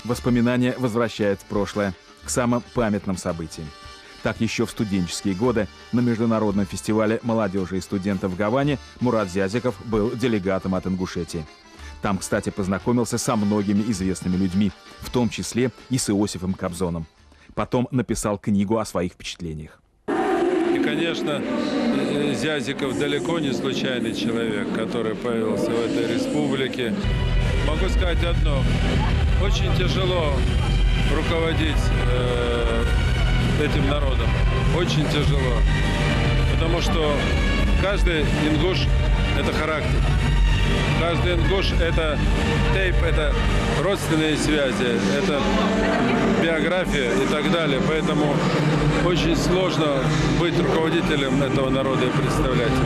Воспоминания возвращают в прошлое, к самым памятным событиям. Так еще в студенческие годы на международном фестивале молодежи и студентов в Гаване Мурат Зязиков был делегатом от Ингушетии. Там, кстати, познакомился со многими известными людьми, в том числе и с Иосифом Кобзоном. Потом написал книгу о своих впечатлениях. И, конечно, Зязиков далеко не случайный человек, который появился в этой республике. Могу сказать одно. Очень тяжело руководить этим народом. Очень тяжело. Потому что каждый ингуш – это характер. Каждый ингуш – это тейп, это родственные связи, это биография и так далее. Поэтому очень сложно быть руководителем этого народа и представлять его.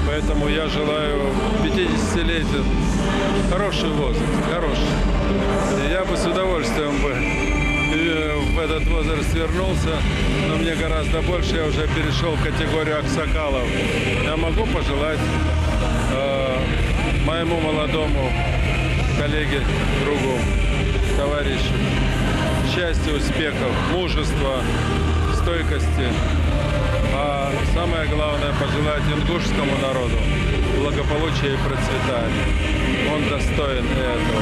Поэтому я желаю 50-летию хороший возраст, хороший. Я бы с удовольствием в этот возраст вернулся, но мне гораздо больше, я уже перешел в категорию аксакалов. Я могу пожелать моему молодому коллеге, другу, товарищу счастья, успехов, мужества, стойкости. А самое главное, пожелать ингушскому народу благополучия и процветания. Он достоин этого.